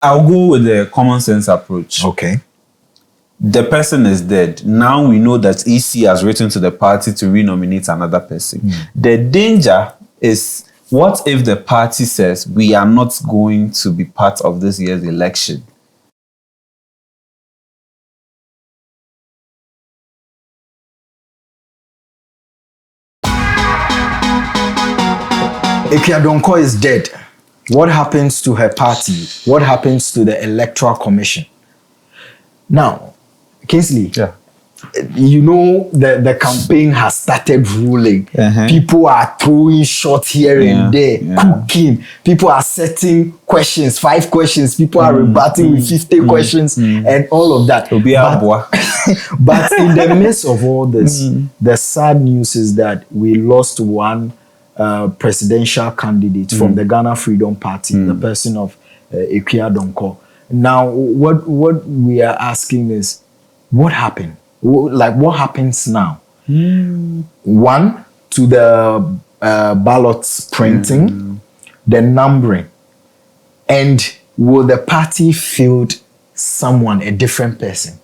I'll go with the common sense approach. Okay. The person is dead. Now we know that EC has written to the party to renominate another person. The danger is, what if the party says we are not going to be part of this year's election? Akua Donkor is dead. What happens to her party? What happens to the Electoral Commission? Now, Kingsley, you know the campaign has started ruling. People are throwing shots here and there, cooking. People are setting questions, 5 questions. People are rebutting with 50 questions and all of that. But in the midst of all this, the sad news is that we lost one presidential candidate from the Ghana Freedom Party, the person of Akua Donkor. Now, what we are asking is, what happened? Like, what happens now? One, to the ballots printing, the numbering, and will the party field someone, a different person?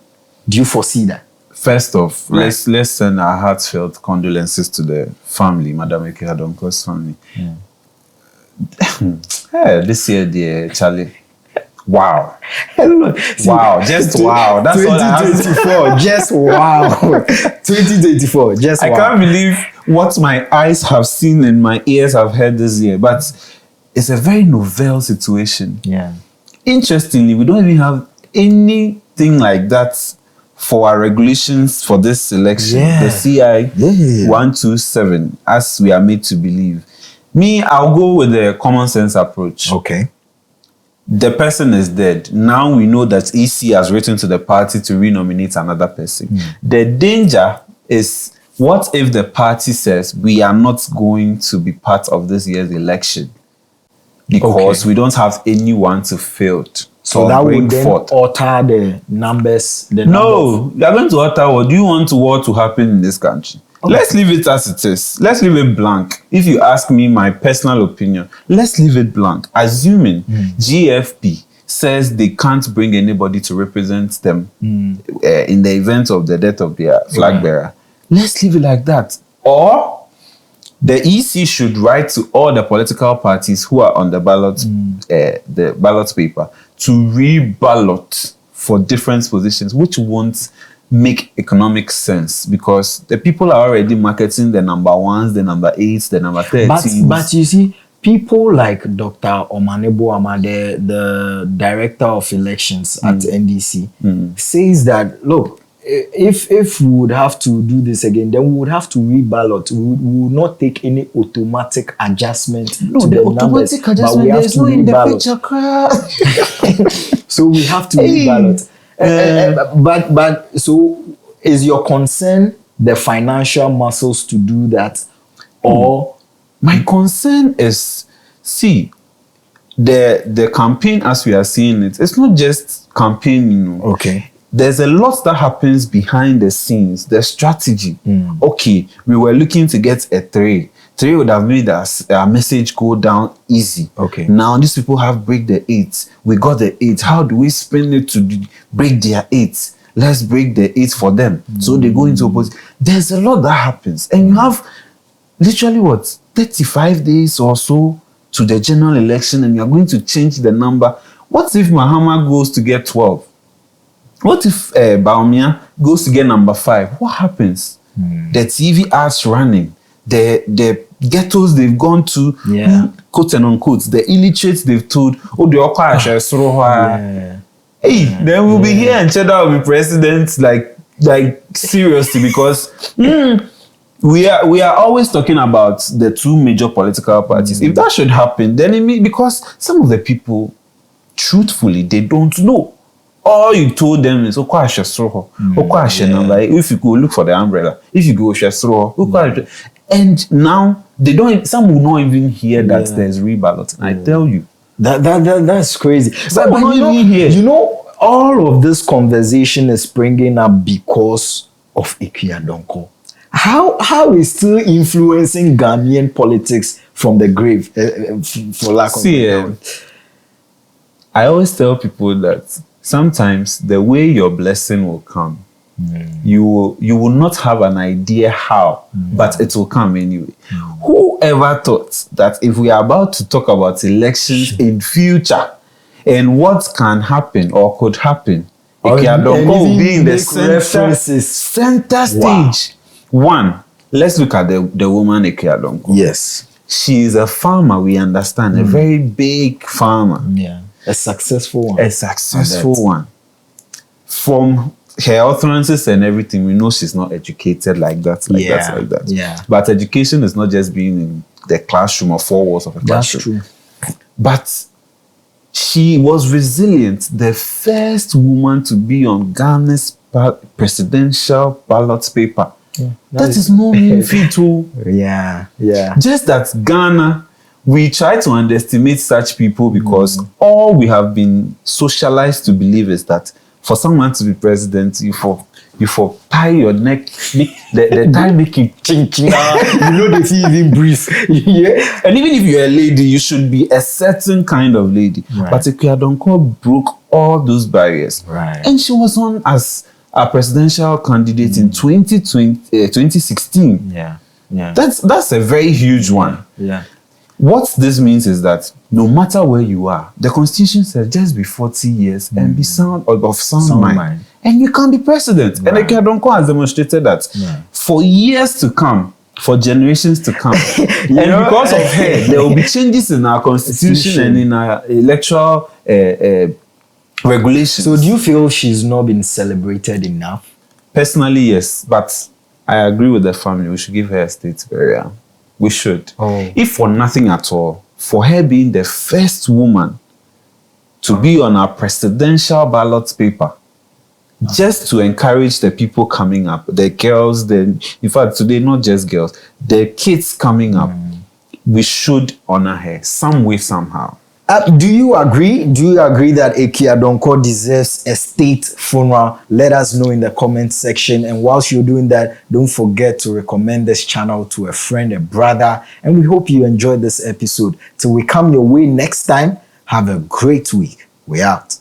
Do you foresee that? First off, let's send our heartfelt condolences to the family, Madam Akua Donkor's family. This year, dear Charlie. Wow. Wow. Just wow. That's all I have to say. Just wow. 2024. Just wow. I can't believe what my eyes have seen and my ears have heard this year. But it's a very novel situation. Yeah. Interestingly, we don't even have anything like that for our regulations for this election. The CI 127, as we are made to believe. Me, I'll go with the common sense approach. Okay. The person is dead. Now we know that EC has written to the party to renominate another person. The danger is, what if the party says we are not going to be part of this year's election because we don't have anyone to field? So that would then alter the numbers. No, you are going to alter what? Do you want war to happen in this country? Let's leave it as it is. Let's leave it blank. If you ask me my personal opinion, let's leave it blank. Assuming GFP says they can't bring anybody to represent them in the event of the death of their flag bearer. Let's leave it like that. Or the EC should write to all the political parties who are on the ballot, the ballot paper, to re-ballot for different positions, which won't make economic sense, because the people are already marketing the number 1s, the number 8s, the number 13s. But you see, people like Dr. Omanebo Amade, the director of elections at NDC, says that, look, if we would have to do this again, then we would have to reballot. We would not take any automatic adjustment to the numbers, but we have to reballot. So we have to reballot. But so is your concern the financial muscles to do that, or my concern is, see, the campaign as we are seeing it, it's not just campaign, you know. Okay. There's a lot that happens behind the scenes, the strategy. Okay, we were looking to get a 3. 3 would have made our message go down easy. Okay. Now these people have break the 8. We got the 8. How do we spend it to break their 8? Let's break the 8 for them. So they go into opposition. There's a lot that happens. And you have literally 35 days or so to the general election, and you're going to change the number. What if Mahama goes to get 12? What if Baumia goes to get number 5? What happens? The TV ads running, the ghettos they've gone to, quote and unquote, the illiterates they've told, then we'll be here and Cheddar will be president, like seriously, because we are always talking about the 2 major political parties. If that should happen, then it means, because some of the people, truthfully, they don't know. All you told them is, if you go look for the umbrella, if you go, and now some will not even hear that there's reballot. I tell you. That's crazy. But you know, all of this conversation is springing up because of Akua Donkor. How is still influencing Ghanaian politics from the grave, for lack of I always tell people that sometimes the way your blessing will come, you will not have an idea how, but it will come anyway. Whoever thought that if we are about to talk about elections in future and what can happen or could happen, Akua Donkor will be in the center stage. One, let's look at the woman Akua Donkor. Yes. She is a farmer, we understand, a very big farmer. Yeah. A successful one. A successful one. From her utterances and everything, we know she's not educated like that. Yeah. But education is not just being in the classroom or four walls of a classroom. That's true. But she was resilient, the first woman to be on Ghana's presidential ballot paper. Yeah, that is no mean feat. Yeah. Just that Ghana, we try to underestimate such people because all we have been socialized to believe is that for someone to be president, you for tie your neck, the tie make you ching ching. You know they see even breathe. Yeah. And even if you're a lady, you should be a certain kind of lady. Right. But Akua Donkor broke all those barriers. Right. And she was on as a presidential candidate in 2016. Yeah. That's a very huge one. Yeah. What this means is that no matter where you are, the Constitution says just be 40 years and be sound mind. And you can be president. Right. And Akua Donkor has demonstrated that for years to come, for generations to come. And because of her, there will be changes in our Constitution and in our electoral regulations. So do you feel she's not been celebrated enough? Personally, yes. But I agree with the family. We should give her a state burial. We should. If for nothing at all, for her being the first woman to be on our presidential ballot paper, just to encourage the people coming up, the girls, in fact, today, not just girls, the kids coming up, we should honor her some way, somehow. Do you agree? Do you agree that Akua Donkor deserves a state funeral? Let us know in the comment section. And whilst you're doing that, don't forget to recommend this channel to a friend, a brother. And we hope you enjoyed this episode. Till we come your way next time, have a great week. We out.